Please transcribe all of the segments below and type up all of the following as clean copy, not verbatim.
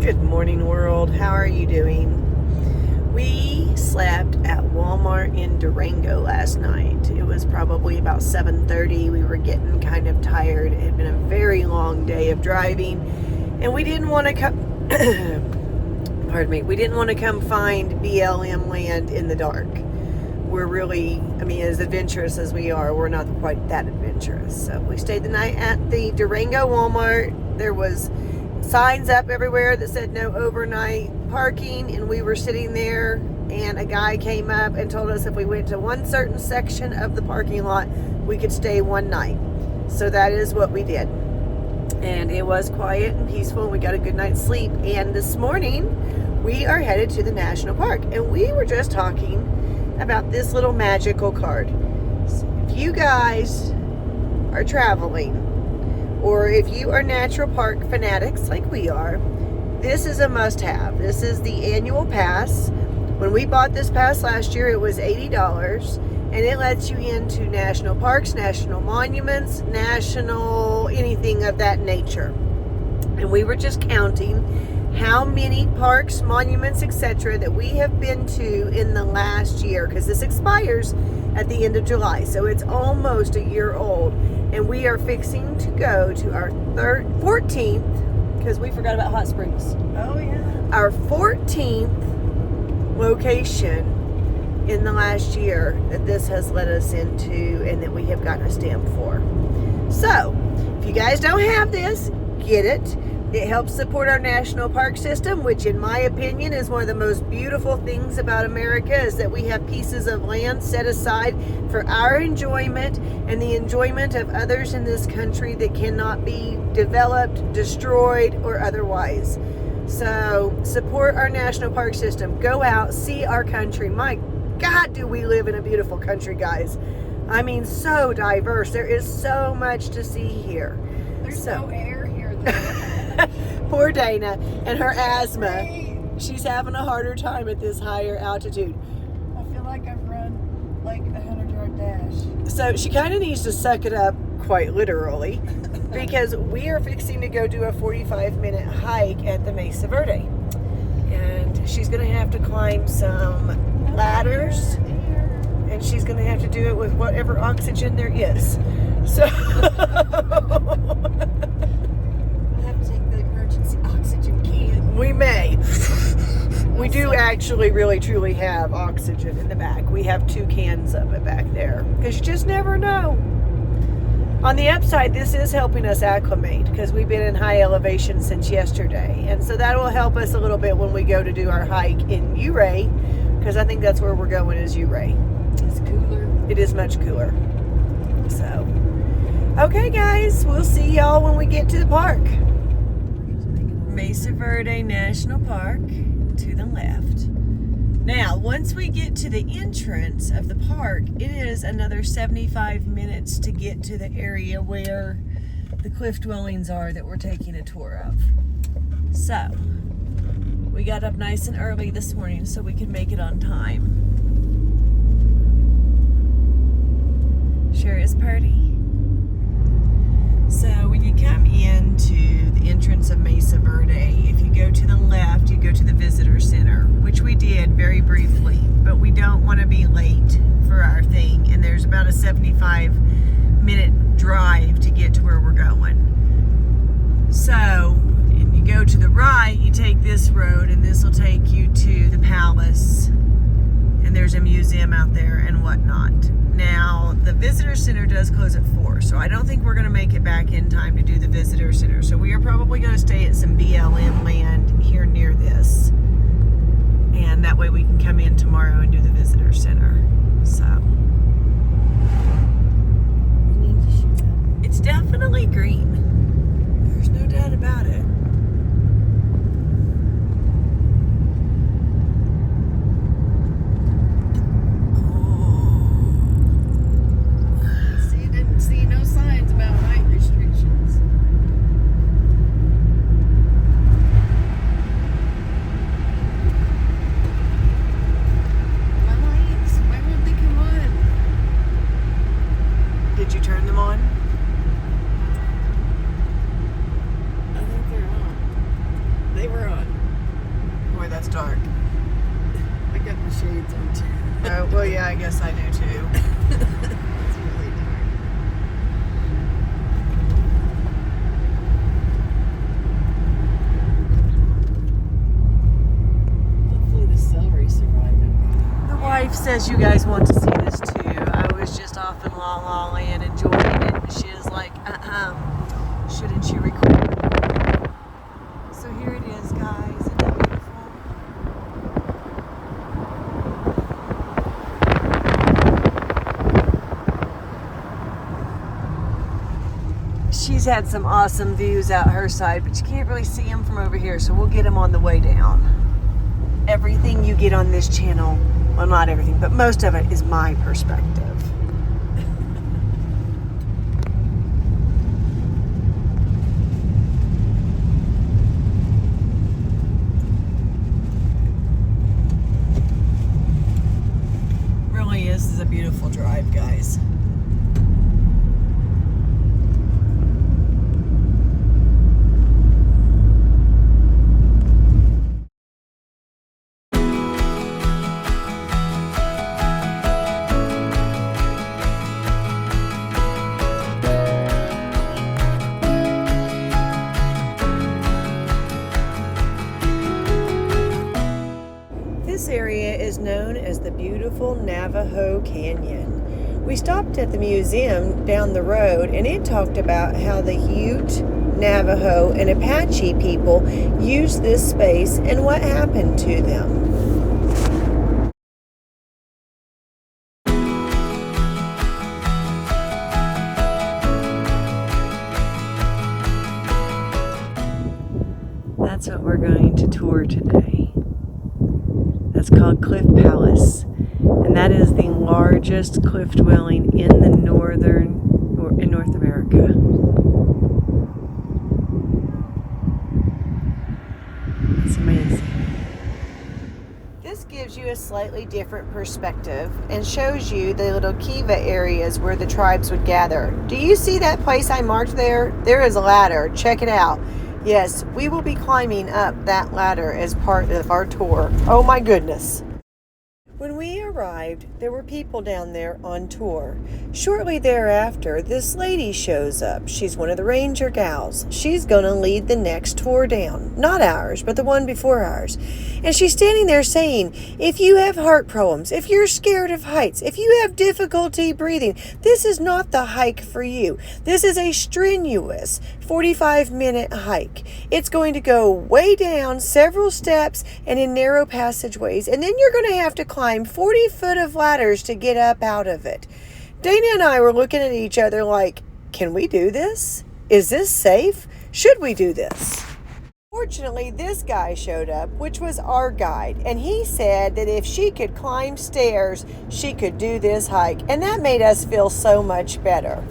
Good morning, world. How are you doing? We slept at Walmart in Durango last night. It was probably about 7:30. We were getting kind of tired. It had been a very long day of driving, and we didn't want to come pardon me. We didn't want to come find BLM land in the dark. We're really, as adventurous as we are, we're not quite that adventurous. So we stayed the night at the Durango Walmart. There was signs up everywhere that said no overnight parking, and we were sitting there, and a guy came up and told us if we went to one certain section of the parking lot, we could stay one night. So that is what we did. And it was quiet and peaceful, and we got a good night's sleep. And this morning, we are headed to the national park, and we were just talking about this little magical card. So if you guys are traveling, or if you are natural park fanatics like we are, this is a must-have. This is the annual pass. When we bought this pass last year, it was $80, and it lets you into national parks, national monuments, national anything of that nature. And we were just counting how many parks, monuments, etc. that we have been to in the last year, because this expires at the end of July, so it's almost a year old. And we are fixing to go to our 14th, because we forgot about Hot Springs. Oh, yeah. Our 14th location in the last year that this has led us into and that we have gotten a stamp for. So, if you guys don't have this, get it. It helps support our national park system, which in my opinion is one of the most beautiful things about America, is that we have pieces of land set aside for our enjoyment and the enjoyment of others in this country that cannot be developed, destroyed, or otherwise. So support our national park system. Go out, see our country. My God, do we live in a beautiful country, guys. So diverse. There is so much to see here. There's no air here, though. Poor Dana and her asthma. She's having a harder time at this higher altitude. I feel like I've run like a 100-yard dash. So she kind of needs to suck it up, quite literally, because we are fixing to go do a 45-minute hike at the Mesa Verde. And she's going to have to climb some ladders, and she's going to have to do it with whatever oxygen there is. So we may. We do actually really truly have oxygen in the back. We have 2 cans of it back there, because you just never know. On the upside, this is helping us acclimate, because we've been in high elevation since yesterday, and so that will help us a little bit when we go to do our hike in Ouray, because I think that's where we're going, is Ouray. It's cooler. It is much cooler. So okay, guys, we'll see y'all when we get to the park. Mesa Verde National Park to the left. Now, once we get to the entrance of the park, it is another 75 minutes to get to the area where the cliff dwellings are that we're taking a tour of. So, we got up nice and early this morning so we could make it on time. Sure is pretty. So when you come into the entrance of Mesa Verde, if you go to the left, you go to the visitor center, which we did very briefly, but we don't want to be late for our thing, and there's about a 75-minute drive to get to where we're going. So, and you go to the right, you take this road, and this will take you to the palace, and there's a museum out there and whatnot. Now, the visitor center does close at 4, so I don't think we're going to make it back in time to do the visitor center. So we are probably going to stay at some BLM land here near this. And that way we can come in tomorrow and do the visitor center. So, it's definitely green. There's no doubt about it. See no signs about height restrictions. My lights, why won't they come on? Did you turn them on? I think dark. I got my shades on too. Oh, well, yeah, I guess I do too. It's really dark. Hopefully the celery survived it. The wife says you guys want to see this too. I was just off in La La Land enjoying it, and she is like, shouldn't you record? So here it is, guys. Isn't that beautiful? She's had some awesome views out her side, but you can't really see them from over here, so we'll get them on the way down. Everything you get on this channel, well, not everything, but most of it is my perspective. Really is. This is a beautiful drive, guys. This area is known as the beautiful Navajo Canyon. We stopped at the museum down the road, and it talked about how the Ute, Navajo, and Apache people used this space and what happened to them. That's what we're going to tour today. That's called Cliff Palace, and that is the largest cliff dwelling in the in North America. It's amazing. This gives you a slightly different perspective and shows you the little kiva areas where the tribes would gather. Do you see that place I marked there? There is a ladder. Check it out. Yes, we will be climbing up that ladder as part of our tour. Oh my goodness. When we arrived, there were people down there on tour. Shortly thereafter, this lady shows up. She's one of the ranger gals. She's going to lead the next tour down. Not ours, but the one before ours. And she's standing there saying, if you have heart problems, if you're scared of heights, if you have difficulty breathing, this is not the hike for you. This is a strenuous 45-minute hike. It's going to go way down several steps and in narrow passageways, and then you're going to have to climb 40 foot of ladders to get up out of it. Dana and I were looking at each other like, can we do this? Is this safe? Should we do this? Fortunately, this guy showed up, which was our guide, and he said that if she could climb stairs, she could do this hike, and that made us feel so much better.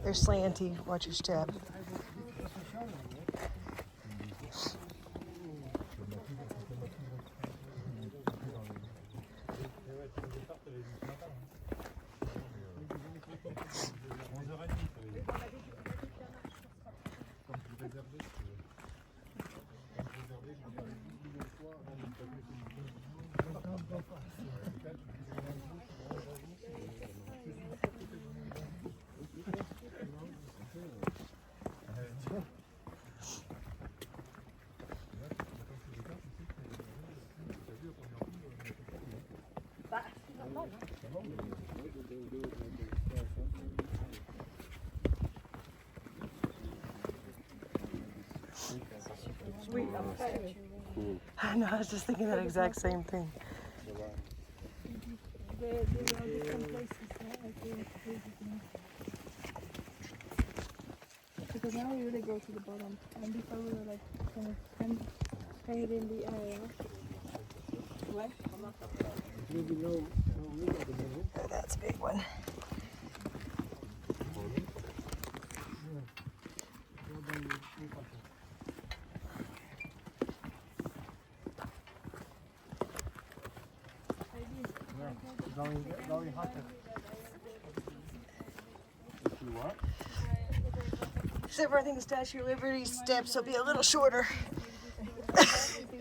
They're slanty. Watch your step. I know, I was just thinking that exact same thing. Because now we really go to the bottom, and before we were like kind of hanging in the area. What? Oh, that's a big one. Except for I think the Statue of Liberty steps will be a little shorter.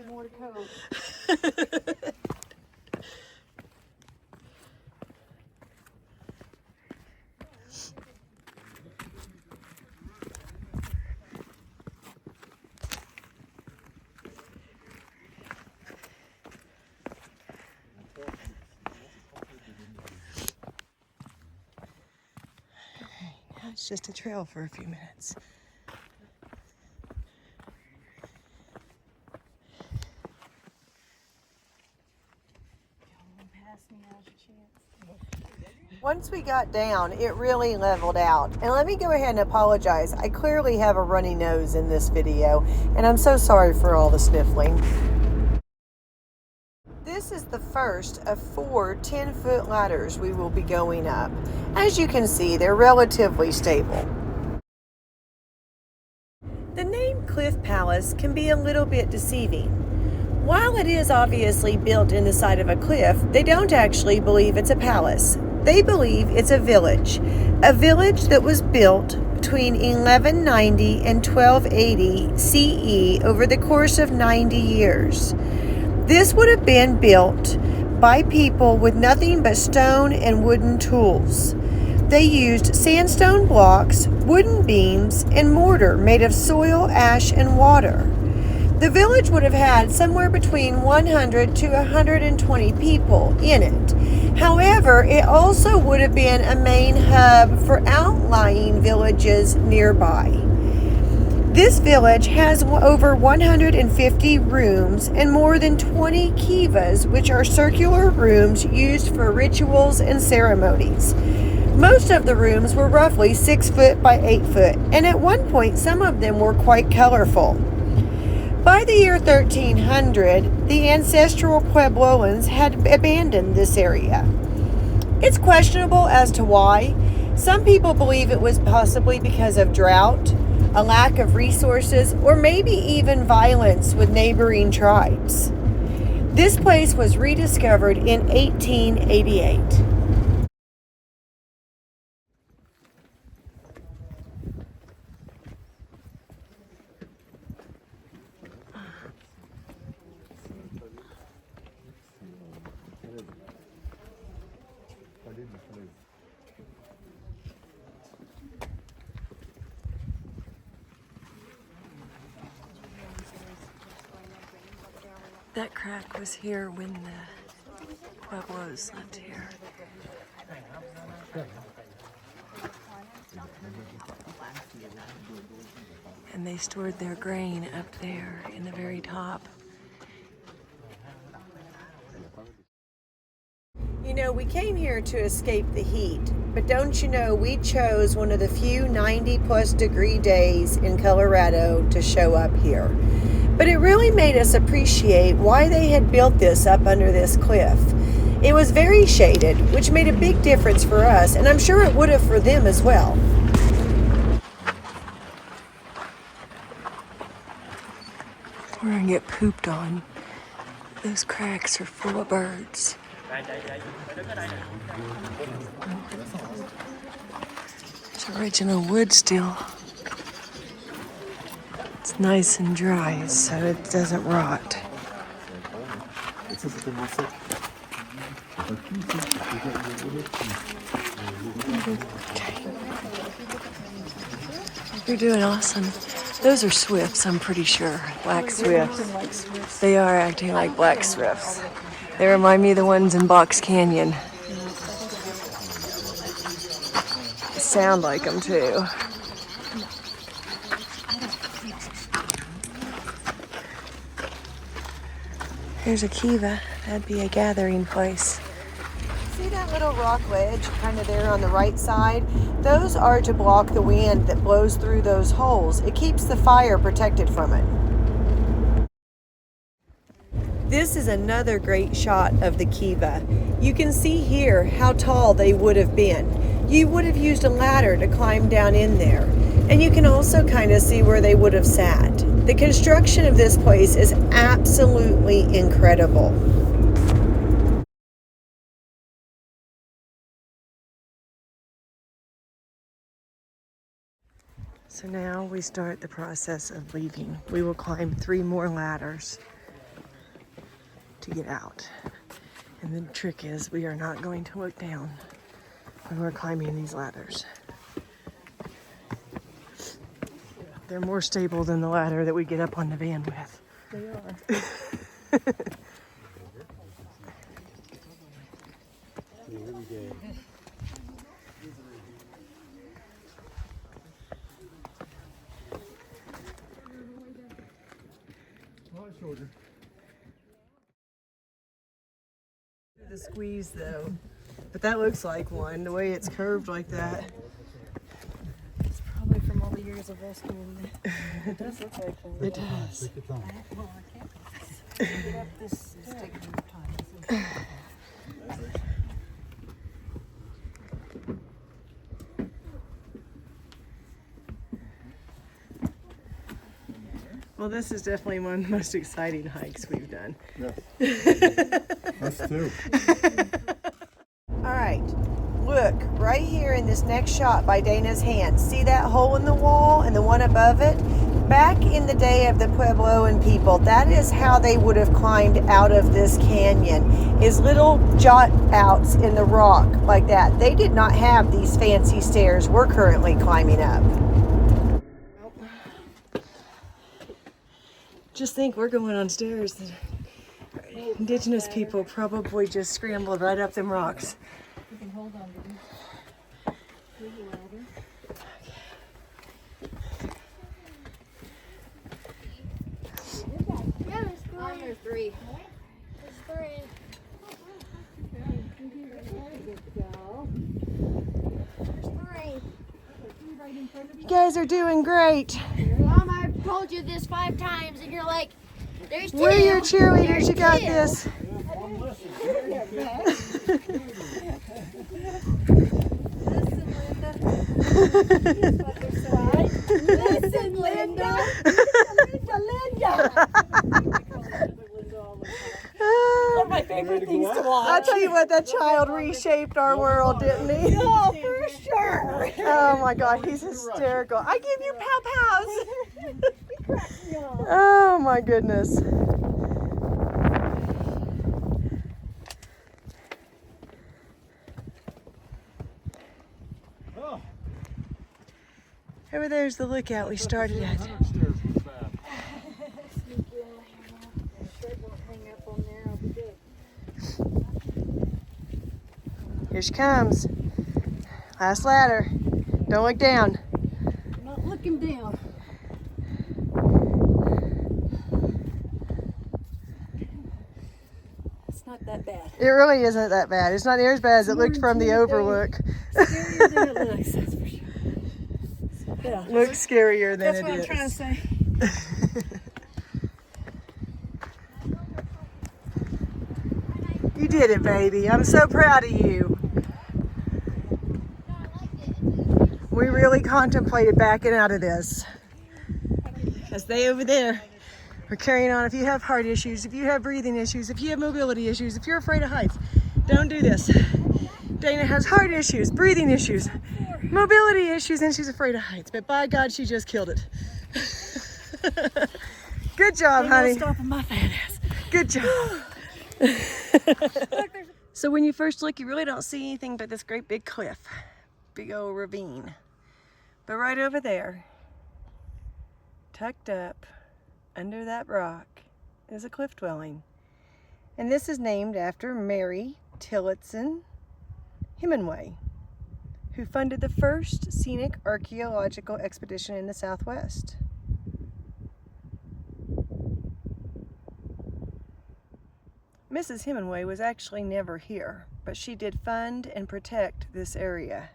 More to go. It's just a trail for a few minutes. Once we got down, it really leveled out. And let me go ahead and apologize. I clearly have a runny nose in this video, and I'm so sorry for all the sniffling. This is the first of 4 10-foot ladders we will be going up. As you can see, they're relatively stable. The name Cliff Palace can be a little bit deceiving. While it is obviously built in the side of a cliff, they don't actually believe it's a palace. They believe it's a village that was built between 1190 and 1280 CE over the course of 90 years. This would have been built by people with nothing but stone and wooden tools. They used sandstone blocks, wooden beams, and mortar made of soil, ash, and water. The village would have had somewhere between 100 to 120 people in it. However, it also would have been a main hub for outlying villages nearby. This village has over 150 rooms and more than 20 kivas, which are circular rooms used for rituals and ceremonies. Most of the rooms were roughly 6 foot by 8 foot, and at one point some of them were quite colorful. By the year 1300, the ancestral Puebloans had abandoned this area. It's questionable as to why. Some people believe it was possibly because of drought, a lack of resources, or maybe even violence with neighboring tribes. This place was rediscovered in 1888. That crack was here when the Pueblos lived here. And they stored their grain up there in the very top. You know, we came here to escape the heat, but don't you know, we chose one of the few 90+ degree days in Colorado to show up here. But it really made us appreciate why they had built this up under this cliff. It was very shaded, which made a big difference for us, and I'm sure it would have for them as well. We're gonna get pooped on. Those cracks are full of birds. It's original wood still. It's nice and dry, so it doesn't rot. You're doing awesome. Those are swifts, I'm pretty sure. Black swifts. They are acting like black swifts. They remind me of the ones in Box Canyon. They sound like them too. Here's a kiva. That'd be a gathering place. See that little rock ledge kind of there on the right side? Those are to block the wind that blows through those holes. It keeps the fire protected from it. This is another great shot of the kiva. You can see here how tall they would have been. You would have used a ladder to climb down in there. And you can also kind of see where they would have sat. The construction of this place is absolutely incredible. So now we start the process of leaving. We will climb 3 more ladders to get out. And the trick is we are not going to look down when we're climbing these ladders. They're more stable than the ladder that we get up on the van with. They are. The squeeze though, but that looks like one, the way it's curved like that. It's probably from all the years of rescuing. It does look like one. It does. Get up this stick. Well, this is definitely one of the most exciting hikes we've done. Us too. All right, look, right here in this next shot by Dana's hand. See that hole in the wall and the one above it? Back in the day of the Puebloan people, that is how they would have climbed out of this canyon, is little jot outs in the rock like that. They did not have these fancy stairs we're currently climbing up. Just think we're going on stairs that indigenous people probably just scrambled right up them rocks. You can hold on to these. Here's the ladder. There's 3. There's 3. You guys are doing great. Mom, I've told you this 5 times, and you're like, there's 2. We're your cheerleaders. There's You got 2. this. Listen, Linda. One of my favorite things to watch. I'll tell you what, that child reshaped our world, didn't he? Oh, for sure. Oh my God, he's hysterical. I give you pow-pows. Oh my goodness. Over there's the lookout we started at. Here she comes. Last ladder. Don't look down. I'm not looking down. It's not that bad. It really isn't that bad. It's not near as bad as it looked from the overlook. Scarier than it looks, that's for sure. Yeah. Looks scarier than That's it what I'm is. trying to say. You did it, baby. I'm so proud of you. We really contemplated backing out of this. Because they over there are carrying on. If you have heart issues, if you have breathing issues, if you have mobility issues, if you're afraid of heights, don't do this. Dana has heart issues, breathing issues, mobility issues, and she's afraid of heights. But by God, she just killed it. Good job, honey. Stopping my fat ass. Good job. So when you first look, you really don't see anything but this great big cliff, big old ravine. But right over there, tucked up under that rock, is a cliff dwelling. And this is named after Mary Tillotson Hemingway, who funded the first scenic archaeological expedition in the Southwest. Mrs. Hemingway was actually never here, but she did fund and protect this area.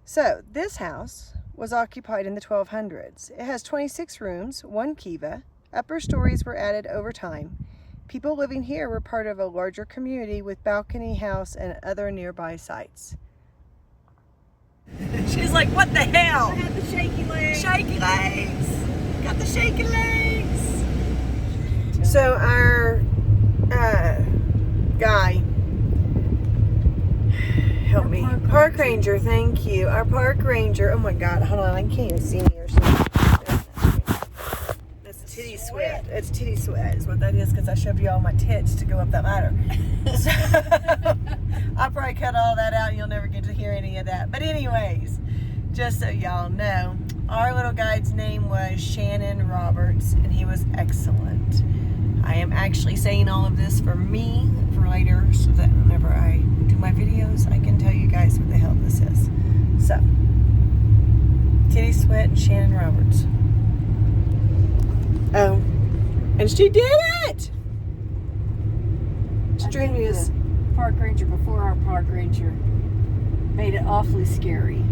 So, this house was occupied in the 1200s. It has 26 rooms, 1 kiva. Upper stories were added over time. People living here were part of a larger community with balcony house and other nearby sites. She's like, what the hell? I had the shaky legs. Shaky legs. Got the shaky legs. So our guy help me. Park ranger, thank you. Our park ranger. Oh my God, hold on, I can't even see me or something. That's titty sweat. It's titty sweat is what that is, because I shoved you all my tits to go up that ladder. So, I'll probably cut all that out and you'll never get to hear any of that. But anyways, just so y'all know, our little guide's name was Shannon Roberts, and he was excellent. I am actually saying all of this for me for later, so that whenever I do my videos, I can tell you guys what the hell this is. So, Titty Sweat and Shannon Roberts. Oh, and she did it! Strenuous. Park ranger before our park ranger made it awfully scary.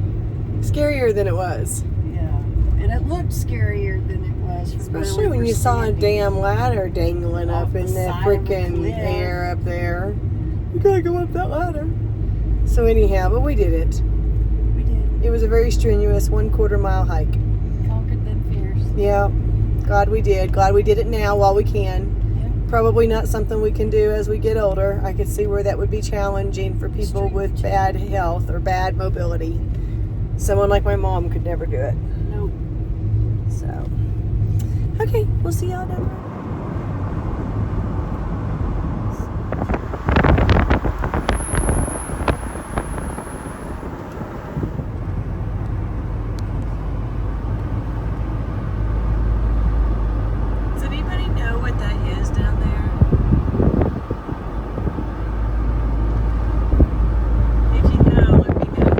Scarier than it was. Yeah, and it looked scarier than it was. Especially when you saw a damn ladder dangling up in the freaking air up there. You gotta go up that ladder. So anyhow, but we did it. We did. It was a very strenuous 1/4 mile hike. Conquered them fears. Yeah, glad we did. Glad we did it now while we can. Yeah. Probably not something we can do as we get older. I could see where that would be challenging for people with bad health or bad mobility. Someone like my mom could never do it. Nope. So, okay, we'll see y'all down the road. Does anybody know what that is down there? If you know, let me know.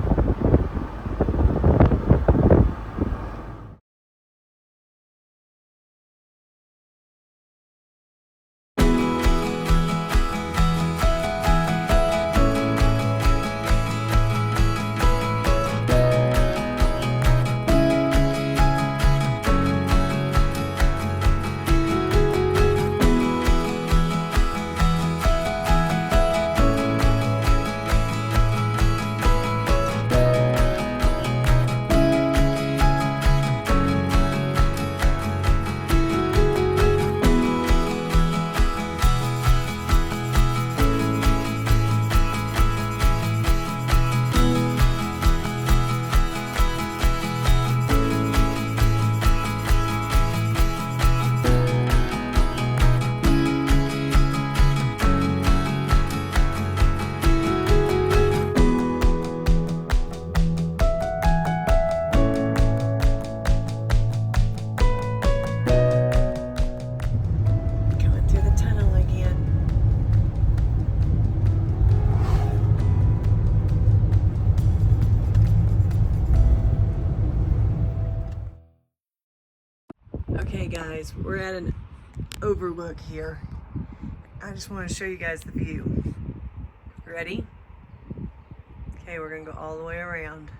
Going through the tunnel again. Okay guys, we're at an overlook here. I just want to show you guys the view. Ready? Okay, we're gonna go all the way around.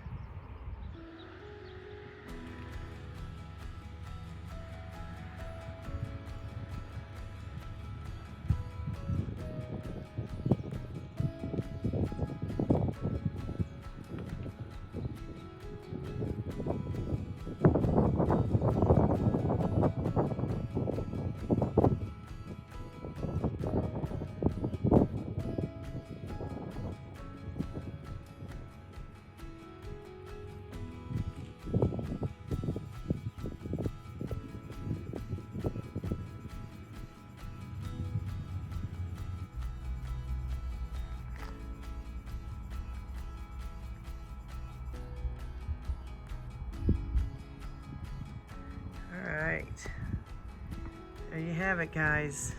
There you have it, guys.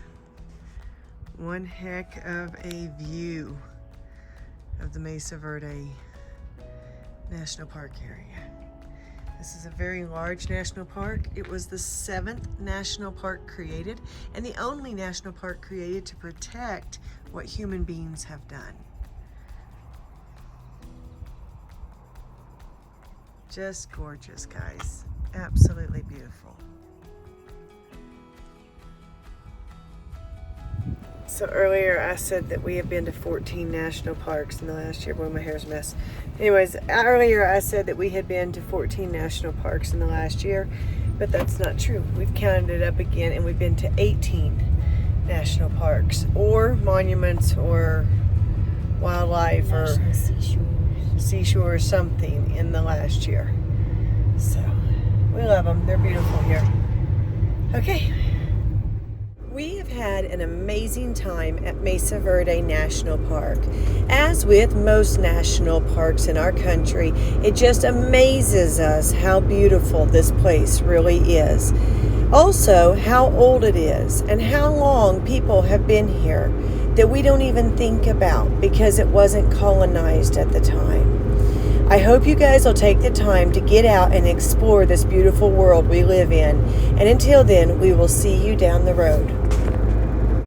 One heck of a view of the Mesa Verde National Park area. This is a very large national park. It was the 7th national park created and the only national park created to protect what human beings have done. Just gorgeous, guys. Absolutely beautiful. So earlier I said that we have been to 14 national parks in the last year. Boy, my hair's a mess. Anyways, earlier I said that we had been to 14 national parks in the last year, but that's not true. We've counted it up again and we've been to 18 national parks or monuments or wildlife or National seashore. seashore or something in the last year. So we love them. They're beautiful here. Okay. We have had an amazing time at Mesa Verde National Park. As with most national parks in our country, it just amazes us how beautiful this place really is. Also, how old it is and how long people have been here that we don't even think about because it wasn't colonized at the time. I hope you guys will take the time to get out and explore this beautiful world we live in. And until then, we will see you down the road.